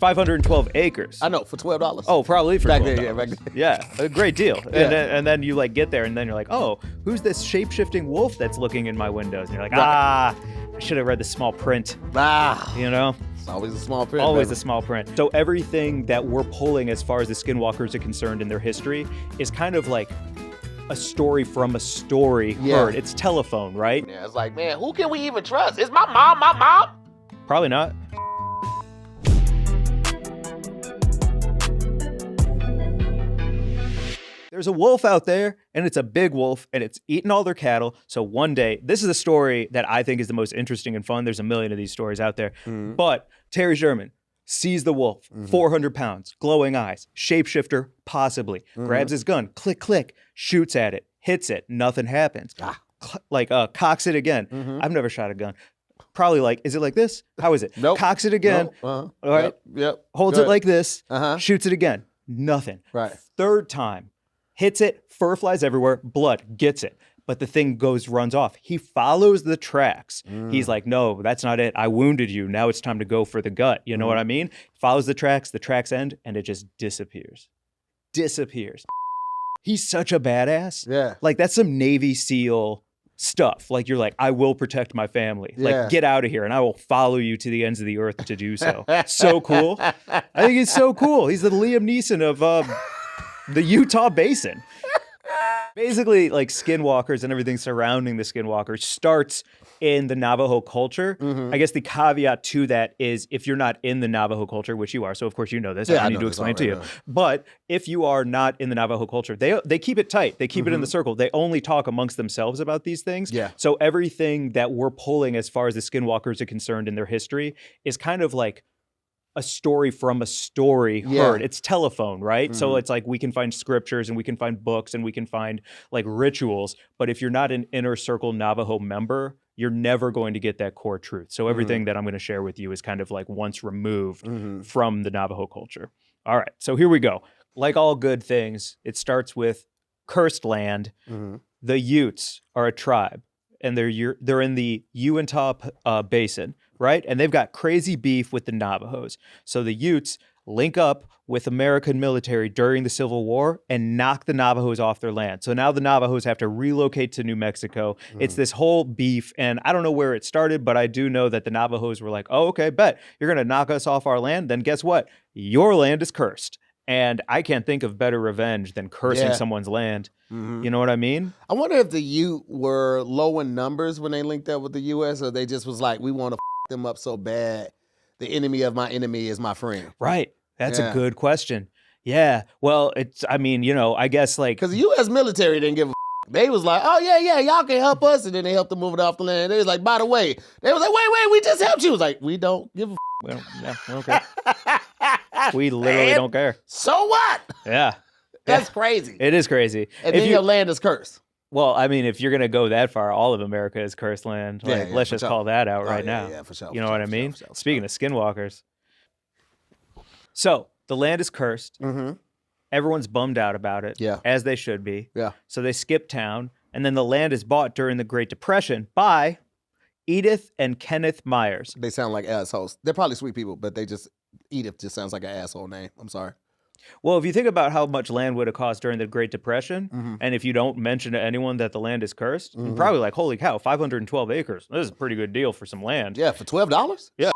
512 acres. I know, for $12. Oh, probably for back $12. then, yeah, back then. Yeah, a great deal. Yeah. And then you like get there and then you're like, oh, who's this shape-shifting wolf that's looking in my windows? And you're like, I should have read the small print. You know? It's always a small print. Always baby. a small print. So everything that we're pulling as far as the Skinwalkers are concerned in their history is kind of like a story from a story heard. It's telephone, right? Yeah, it's like, man, who can we even trust? Is my mom? Probably not. There's a wolf out there, and it's a big wolf, and it's eating all their cattle. So one day, this is a story that I think is the most interesting and fun. There's a million of these stories out there. But Terry Sherman sees the wolf, 400 pounds, glowing eyes, shapeshifter, possibly, grabs his gun, click, click, shoots at it, hits it, nothing happens. Cocks it again. I've never shot a gun. Probably like, is it like this? How is it? Nope. Cocks it again. All right. Yep. Holds it like this. Shoots it again. Nothing. Right. Third time. Hits it, fur flies everywhere, blood, gets it. But the thing runs off. He follows the tracks. He's like, no, that's not it. I wounded you. Now it's time to go for the gut. You know what I mean? Follows the tracks end, and it just disappears. He's such a badass. Yeah. Like, that's some Navy SEAL stuff. Like, you're like, I will protect my family. Yeah. Like, get out of here, and I will follow you to the ends of the earth to do so. So cool. I think he's so cool. He's the Liam Neeson of the Utah Basin. Basically, like, Skinwalkers and everything surrounding the Skinwalkers starts in the Navajo culture. I guess the caveat to that is if you're not in the Navajo culture, which you are, so of course you know this, I don't need to explain to you. Now. But if you are not in the Navajo culture, they keep it tight. They keep it in the circle. They only talk amongst themselves about these things. Yeah. So everything that we're pulling as far as the Skinwalkers are concerned in their history is kind of like a story from a story heard. It's telephone, right? So it's like we can find scriptures and we can find books and we can find like rituals. But if you're not an inner circle Navajo member, you're never going to get that core truth. So everything that I'm going to share with you is kind of like once removed from the Navajo culture. All right, so here we go. Like all good things, it starts with cursed land. The Utes are a tribe, and they're in the Uintah Basin, right? And they've got crazy beef with the Navajos. So the Utes link up with American military during the Civil War and knock the Navajos off their land. So now the Navajos have to relocate to New Mexico. It's this whole beef, and I don't know where it started, but I do know that the Navajos were like, oh, okay, bet. You're going to knock us off our land? Then guess what? Your land is cursed. And I can't think of better revenge than cursing someone's land. You know what I mean? I wonder if the Ute were low in numbers when they linked up with the U.S., or they just was like, we want to them up so bad. The enemy of my enemy is my friend. Right. That's a good question. Yeah. Well, I guess like... Because the U.S. military didn't give a They was like, oh, yeah, y'all can help us. And then they helped them move it off the land. They was like, by the way. They was like, wait, we just helped you. It was like, we don't give a we don't care. We literally don't care. So what? Yeah. That's crazy. It is crazy. And then your land is cursed. Well, I mean, if you're going to go that far, all of America is cursed land. Let's just call that out right now. Yeah, for sure. You know what I mean? Speaking of Skinwalkers. So the land is cursed. Everyone's bummed out about it, as they should be. Yeah. So they skip town, and then the land is bought during the Great Depression by Edith and Kenneth Meyers. They sound like assholes. They're probably sweet people, but Edith just sounds like an asshole name. I'm sorry. Well, if you think about how much land would have cost during the Great Depression, and if you don't mention to anyone that the land is cursed, you're probably like, holy cow, 512 acres. This is a pretty good deal for some land. Yeah, for $12? Yeah.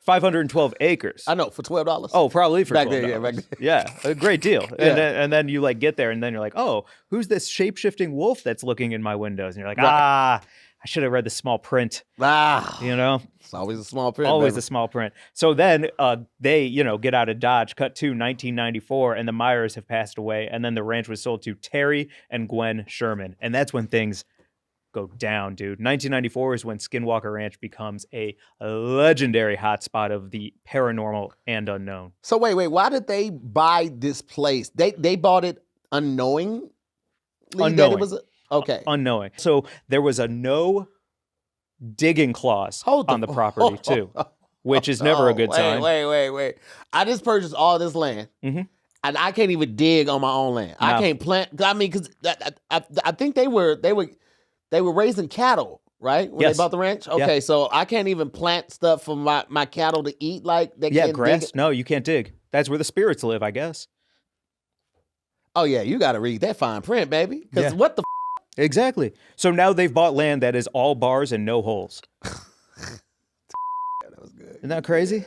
512 acres. I know, for $12. Oh, probably for $12. Back then, back then. Yeah, a great deal. And then you like get there and then you're like, oh, who's this shape-shifting wolf that's looking in my windows? And you're like, I should have read the small print. You know? It's always a small print. Always a small print. So then they, get out of Dodge, cut to 1994, and the Meyers have passed away. And then the ranch was sold to Terry and Gwen Sherman. And that's when things go down, dude. 1994 is when Skinwalker Ranch becomes a legendary hotspot of the paranormal and unknown. So wait, why did they buy this place? They bought it unknowingly? Okay. Unknowing. So there was a no digging clause on the property too, which is never a good sign. Wait. I just purchased all this land, and I can't even dig on my own land. No. I can't plant. I mean, because I think they were raising cattle, right? When Yes. they bought the ranch? Okay, Yeah. so I can't even plant stuff for my cattle to eat like they Yeah, can't grass. dig it? No, you can't dig. That's where the spirits live, I guess. Oh, yeah, you got to read that fine print, baby. Because Yeah. what the Exactly. So now they've bought land that is all bars and no holes. That was good. Isn't that crazy?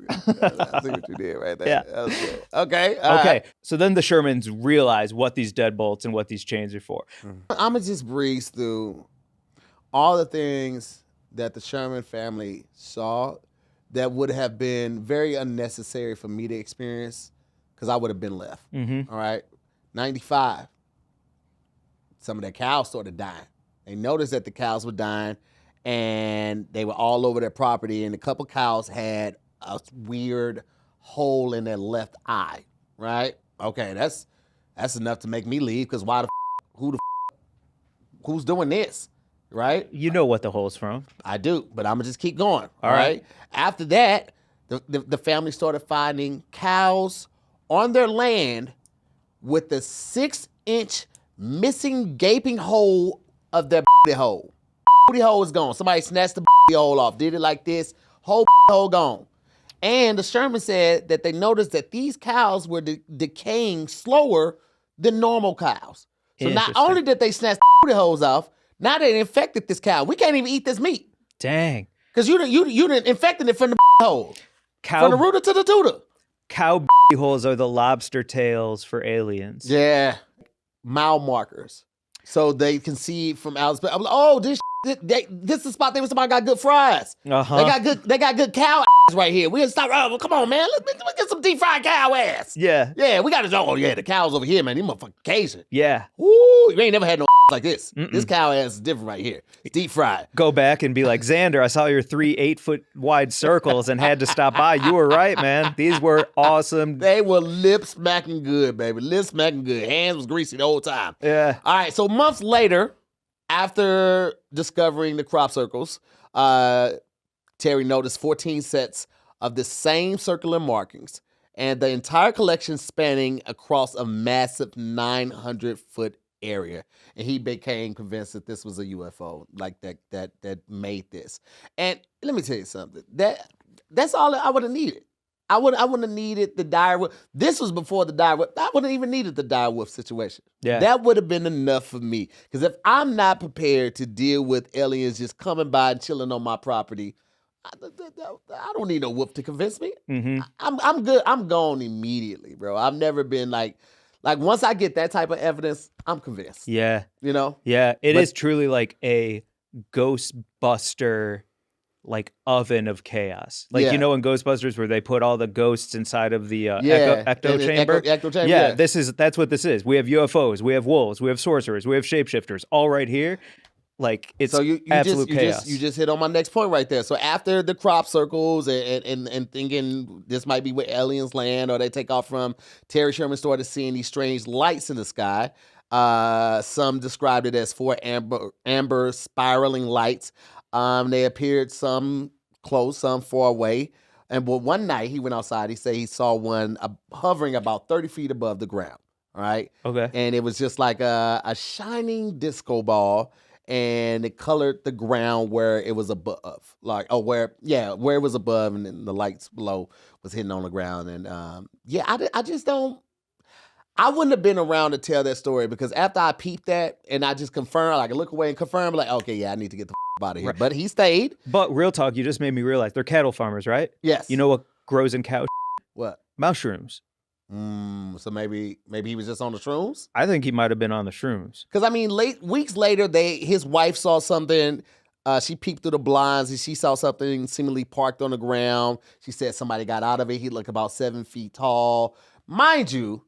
I see what you did right there. Yeah. That was good. Okay. Okay. So then the Shermans realize what these deadbolts and what these chains are for. I'm going to just breeze through all the things that the Sherman family saw that would have been very unnecessary for me to experience because I would have been left. Mm-hmm. All right. 95. Some of their cows started dying. They noticed that the cows were dying and they were all over their property, and a couple cows had a weird hole in their left eye, right? Okay, that's enough to make me leave because who's doing this, right? You know what the hole's from. I do, but I'm gonna just keep going. All right. After that, the family started finding cows on their land with the 6-inch missing gaping hole of their hole. Hole is gone. Somebody snatched the hole off, did it like this, whole hole gone. And the Sherman said that they noticed that these cows were decaying slower than normal cows. So not only did they snatch the holes off, now they infected this cow. We can't even eat this meat. Dang. Because you done infected it from the hole. From the rooter to the tutor. Cow holes are the lobster tails for aliens. Yeah. Mile markers. So they can see from outer space. I'm like, oh, this is the spot they was somebody got good fries. Uh-huh. They got good cow ass right here. We gotta stop. Oh, come on, man. Let's get some deep fried cow ass. Yeah. Yeah, we gotta. Oh yeah, the cows over here, man. These motherfucking Cajun. Yeah. Woo, you ain't never had no like this. Mm-mm. This cow ass is different right here. It's deep fried. Go back and be like, Xander, I saw your 3 8-foot wide circles and had to stop by. You were right, man. These were awesome. They were lip smacking good, baby. Lip smacking good. Hands was greasy the whole time. Yeah. All right, so months later, after discovering the crop circles, Terry noticed 14 sets of the same circular markings, and the entire collection spanning across a massive 900-foot area. And he became convinced that this was a UFO, like that made this. And let me tell you something. That's all I would have needed. I wouldn't have needed the direwolf. This was before the direwolf. I wouldn't even needed the direwolf situation. Yeah. That would have been enough for me. Because if I'm not prepared to deal with aliens just coming by and chilling on my property, I don't need no wolf to convince me. Mm-hmm. I'm good. I'm gone immediately, bro. I've never been like once I get that type of evidence, I'm convinced. Yeah. You know? Yeah. It is truly like a Ghostbuster like oven of chaos. Like, you know, in Ghostbusters where they put all the ghosts inside of the ecto chamber? Echo chamber. Yeah, that's what this is. We have UFOs, we have wolves, we have sorcerers, we have shapeshifters, all right here. Like, it's absolute chaos. You just hit on my next point right there. So after the crop circles and thinking this might be where aliens land or they take off from, Terry Sherman started seeing these strange lights in the sky. Some described it as 4 amber spiraling lights. They appeared some close, some far away. And one night he went outside. He said he saw one hovering about 30 feet above the ground. All right. Okay. And it was just like a shining disco ball, and it colored the ground where it was above, where it was above, and then the lights below was hitting on the ground. And I just don't. I wouldn't have been around to tell that story because after I peeped that and I just confirmed, I look away and confirm, like, okay, yeah, I need to get the out of here. Right. But he stayed. But real talk, you just made me realize they're cattle farmers, right? Yes. You know what grows in cow? What? Mushrooms. So maybe he was just on the shrooms? I think he might have been on the shrooms. Because I mean, weeks later, his wife saw something. She peeped through the blinds and she saw something seemingly parked on the ground. She said somebody got out of it. He looked about 7 feet tall. Mind you,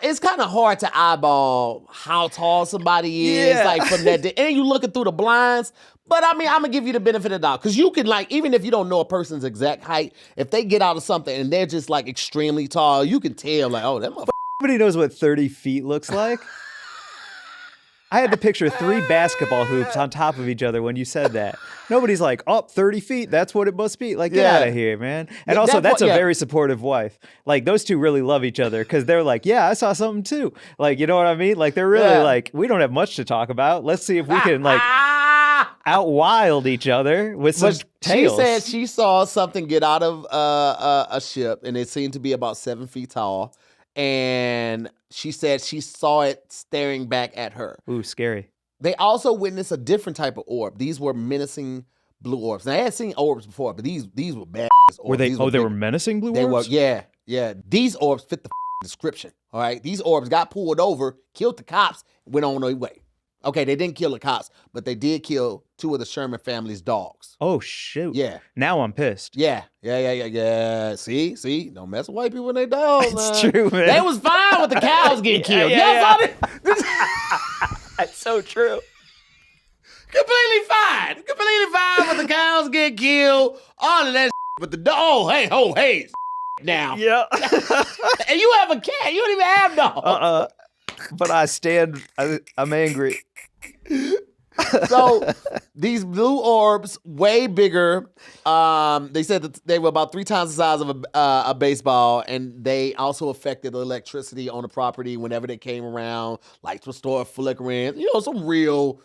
it's kind of hard to eyeball how tall somebody is, like from that. And you looking through the blinds. But I mean, I'm gonna give you the benefit of the doubt because you can, like, even if you don't know a person's exact height, if they get out of something and they're just like extremely tall, you can tell, like, oh, that motherfucker. Nobody knows what 30 feet looks like. I had to picture 3 basketball hoops on top of each other when you said that. Nobody's like, 30 feet, that's what it must be. Like, get out of here, man. And also, that's a very supportive wife. Like, those two really love each other because they're like, yeah, I saw something too. Like, you know what I mean? Like, they're really like, we don't have much to talk about. Let's see if we can, like, out wild each other with some tails. She said she saw something get out of a ship, and it seemed to be about 7 feet tall. And she said she saw it staring back at her. Ooh, scary. They also witnessed a different type of orb. These were menacing blue orbs. Now, I had seen orbs before, but these were bad orbs. Were they? They were menacing blue orbs? Yeah. These orbs fit the description. All right. These orbs got pulled over, killed the cops, went on their way. Okay, they didn't kill the cops, but they did kill 2 of the Sherman family's dogs. Oh, shoot. Yeah. Now I'm pissed. Yeah. See? Don't mess with white people and their dogs, It's true, man. They was fine with the cows getting killed. Yeah. That's so true. Completely fine with the cows getting killed, all of that but the dog, hey, now. Yeah. And you have a cat, you don't even have dogs. But I'm angry. So these blue orbs, way bigger. They said that they were about 3 times the size of a baseball, and they also affected the electricity on the property whenever they came around. Lights would start flickering. Some real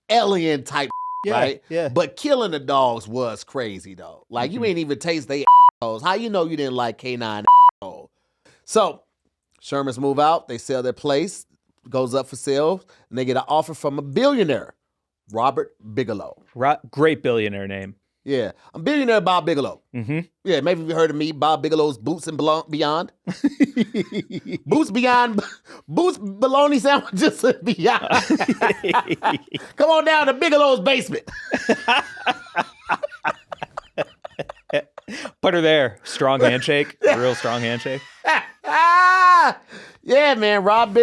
alien type, right? Yeah. But killing the dogs was crazy though. Like you ain't even taste they assholes. How you know you didn't like canine asshole? So Shermans move out. They sell their place. Goes up for sale, and they get an offer from a billionaire, Robert Bigelow. Great billionaire name. Yeah, I'm billionaire Bob Bigelow. Mm-hmm. Yeah, maybe you heard of me, Bob Bigelow's Boots and Beyond. Boots bologna sandwiches and beyond. Come on down to Bigelow's basement. Put her there. Strong handshake. Real strong handshake. Yeah, man. Bob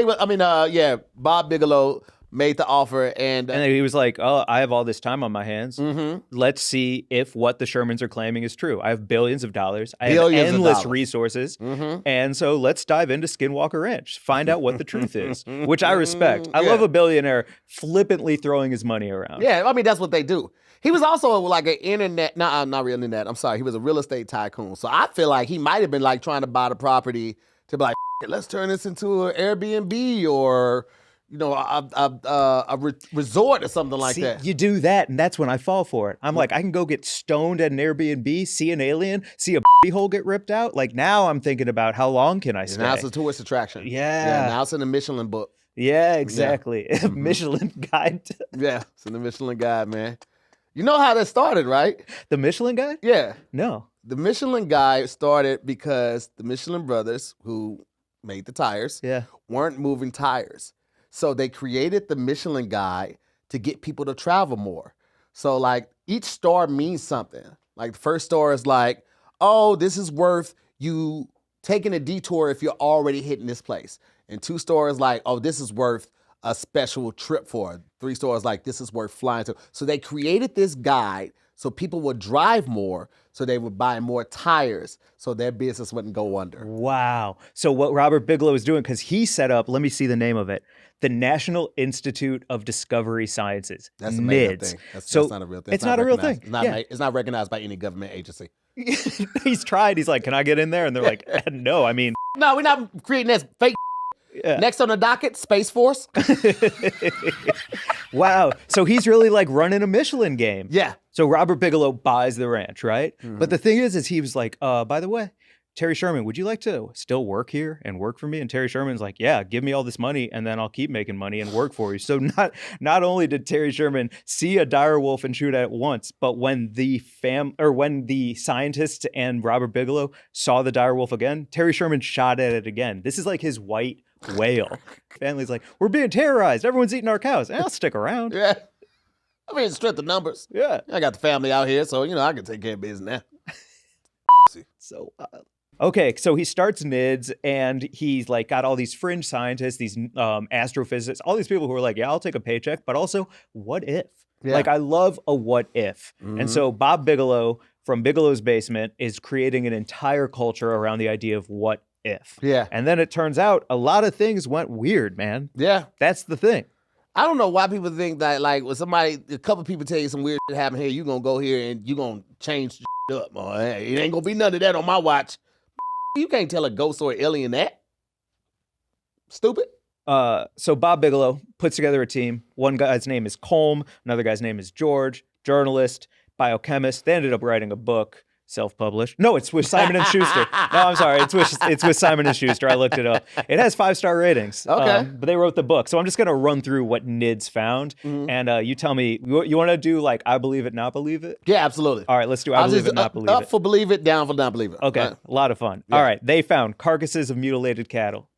Bigelow made the offer, and he was like, "Oh, I have all this time on my hands. Mm-hmm. Let's see if what the Shermans are claiming is true. I have billions of dollars. I have endless resources, and so let's dive into Skinwalker Ranch, find out what the truth is." Which I respect. I love a billionaire flippantly throwing his money around. Yeah, I mean that's what they do. He was also like an internet, not real internet. I'm sorry, he was a real estate tycoon. So I feel like he might have been like trying to buy the property to be like, let's turn this into an Airbnb or a resort or something like that. You do that, and that's when I fall for it. I'm like, I can go get stoned at an Airbnb, see an alien, see a hole get ripped out. Like now I'm thinking about how long can I stay? Now it's a tourist attraction. Yeah. Now it's in the Michelin book. Yeah, exactly. Yeah. Michelin guide. Yeah, it's in the Michelin guide, man. You know how that started, right? The Michelin guide? Yeah. No. The Michelin guide started because the Michelin brothers, who made the tires, weren't moving tires. So they created the Michelin guide to get people to travel more. So like each star means something. Like the first star is like, oh, this is worth you taking a detour if you're already hitting this place. And 2 stars like, oh, this is worth a special trip for. 3 stars like, this is worth flying to. So they created this guide so people would drive more, so they would buy more tires, so their business wouldn't go under. Wow. So what Robert Bigelow is doing, because he set up, let me see the name of it, the National Institute of Discovery Sciences. That's a NIDS. thing. That's not a real thing. It's not a real thing. It's not recognized by any government agency. He's tried. He's like, can I get in there? And they're like, no, I mean. No, we're not creating this fake. Yeah. Next on the docket, Space Force. Wow. So he's really like running a Michelin game. Yeah. So Robert Bigelow buys the ranch, right? Mm-hmm. But the thing is he was like, by the way, Terry Sherman, would you like to still work here and work for me? And Terry Sherman's like, yeah, give me all this money and then I'll keep making money and work for you. So not only did Terry Sherman see a direwolf and shoot at it once, but when the scientists and Robert Bigelow saw the direwolf again, Terry Sherman shot at it again. This is like his white whale. Family's like, we're being terrorized. Everyone's eating our cows. I'll stick around. Yeah. I mean, strength of numbers. Yeah. I got the family out here, so, I can take care of business now. So wild. Okay, so he starts NIDS, and he's like got all these fringe scientists, these astrophysicists, all these people who are like, yeah, I'll take a paycheck, but also, what if? Yeah. Like, I love a what if. Mm-hmm. And so Bob Bigelow from Bigelow's Basement is creating an entire culture around the idea of what if. Yeah. And then it turns out a lot of things went weird, man. Yeah. That's the thing. I don't know why people think that, like, when a couple people tell you some weird shit happened here, you're going to go here and you're going to change shit up. Boy. Hey, it ain't going to be none of that on my watch. You can't tell a ghost or an alien that. Stupid. So Bob Bigelow puts together a team. One guy's name is Colm. Another guy's name is George. Journalist, biochemist. They ended up writing a book, self-published. No, it's with Simon and Schuster. No, I'm sorry. It's with Simon and Schuster. I looked it up. It has 5-star ratings. Okay. But they wrote the book. So I'm just going to run through what NIDS found. And you tell me, you want to do like I believe it, not believe it? Yeah, absolutely. All right, let's do I believe it, not believe up it. for believe it, down for not believe it. Okay, a lot of fun. Yeah. All right, they found carcasses of mutilated cattle.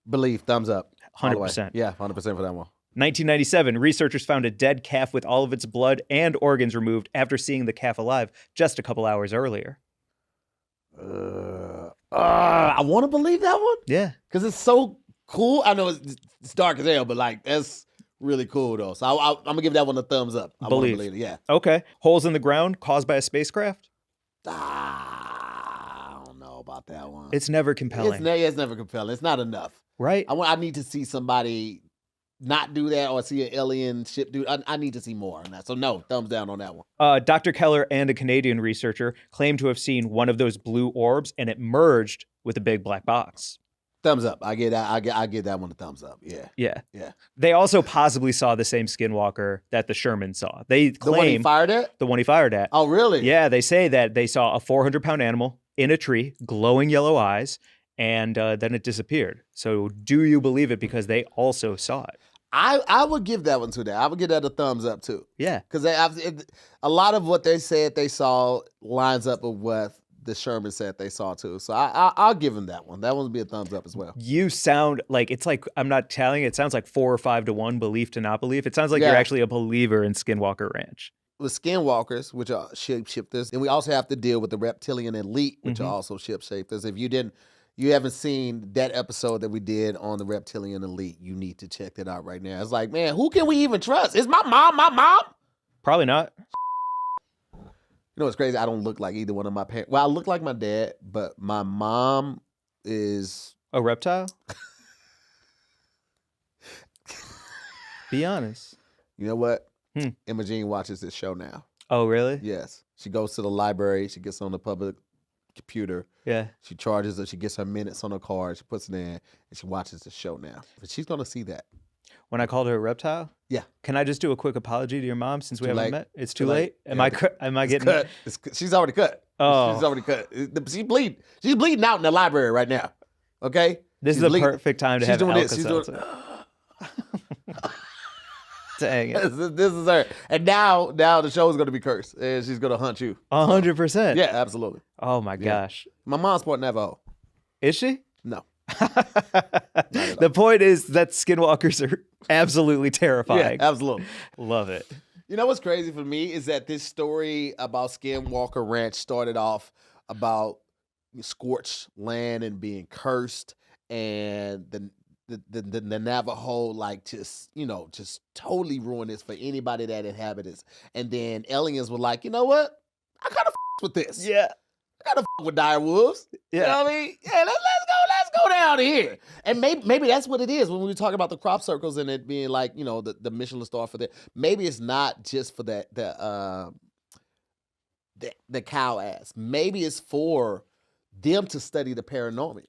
Believe, thumbs up. 100%. Yeah, 100% for that one. 1997, researchers found a dead calf with all of its blood and organs removed after seeing the calf alive just a couple hours earlier. I want to believe that one. Yeah. Because it's so cool. I know it's dark as hell, but like that's really cool though. So I'm going to give that one a thumbs up. I want to believe it, yeah. Okay. Holes in the ground caused by a spacecraft? I don't know about that one. It's never compelling. It's never compelling. It's not enough. Right? I need to see somebody not do that or see an alien ship do. I need to see more on that. So no, thumbs down on that one. Dr. Keller and a Canadian researcher claimed to have seen one of those blue orbs, and it merged with a big black box. Thumbs up. I get that. I get that one a thumbs up. Yeah. Yeah. Yeah. They also possibly saw the same Skinwalker that the Sherman saw. They claim the one he fired at? The one he fired at. Oh, really? Yeah. They say that they saw a 400-pound animal in a tree, glowing yellow eyes, and then it disappeared. So do you believe it? Because they also saw it. I would give that one to that. I would give that a thumbs up too. Yeah. Because a lot of what they said they saw lines up with what the Sherman said they saw too. So I'll give them that one. That one would be a thumbs up as well. You sound like, it's like, I'm not telling you, it sounds like 4 or 5 to 1 belief to not belief. It sounds like you're actually a believer in Skinwalker Ranch. With Skinwalkers, which are shapeshifters, and we also have to deal with the Reptilian elite, which are also shapeshifters. If you haven't seen that episode that we did on the Reptilian elite, you need to check that out right now. It's like, man, who can we even trust? Is my mom? Probably not. You know what's crazy? I don't look like either one of my parents. Well, I look like my dad, but my mom is a reptile? Be honest. You know what? Imogene watches this show now. Oh, really? Yes. She goes to the library. She gets on the public computer. Yeah. She charges it. She gets her minutes on her card. She puts it in, and she watches the show now. But she's going to see that. When I called her a reptile? Yeah. Can I just do a quick apology to your mom since we haven't met? It's too late? Am Yeah, I getting cut? She's already cut. Oh. She's already cut. She's bleeding out in the library right now. Okay? This is the perfect time to have Alka-Seltzer. Dang it. This is her. And now the show is going to be cursed, and she's going to hunt you. 100%. Yeah, absolutely. Oh, my gosh. My mom's part Navajo. Is she? No. The point is that skinwalkers are absolutely terrifying. Yeah, absolutely. Love it. You know what's crazy for me is that this story about Skinwalker Ranch started off about scorched land and being cursed, and the Navajo just totally ruined this for anybody that inhabits. And then aliens were like, you know what? I kind of with this. Yeah. I kind of with direwolves. Yeah. You know what I mean? Yeah, let's go down here. And maybe that's what it is when we talk about the crop circles and it being like, the Michelin star for that. Maybe it's not just for the cow ass. Maybe it's for them to study the paranormal.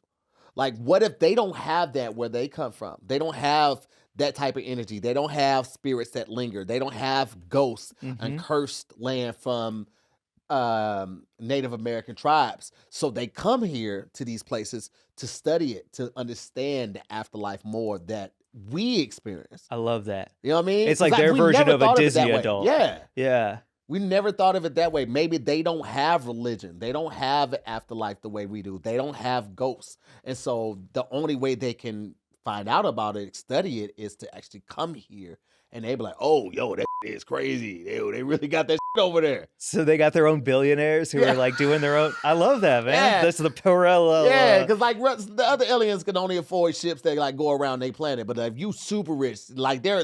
Like, what if they don't have that where they come from? They don't have that type of energy. They don't have spirits that linger. They don't have ghosts and cursed land from Native American tribes. So they come here to these places to study it, to understand the afterlife more that we experience. I love that. You know what I mean? It's like their version of a Disney adult. Yeah. Yeah. We never thought of it that way. Maybe they don't have religion. They don't have afterlife the way we do. They don't have ghosts. And so the only way they can find out about it, study it, is to actually come here. And they be like, oh, yo, that is crazy. They really got that over there. So they got their own billionaires who are like doing their own. I love that, man. Yeah. That's the parallel. Yeah, because like the other aliens can only afford ships that like go around their planet. But if you super rich, like they're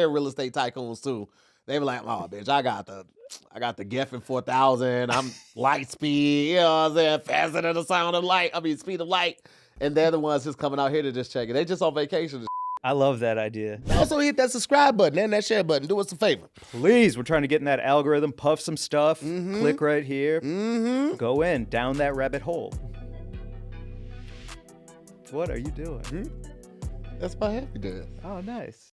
real estate tycoons too. They be like, oh, bitch, I got the Geffen 4000. I'm light speed. You know what I'm saying? Faster than the sound of light. Speed of light. And they're the ones just coming out here to just check it. They just on vacation. I love that idea. Also hit that subscribe button and that share button. Do us a favor. Please, we're trying to get in that algorithm, puff some stuff, click right here, go in, down that rabbit hole. What are you doing? That's my happy dance. Oh, nice.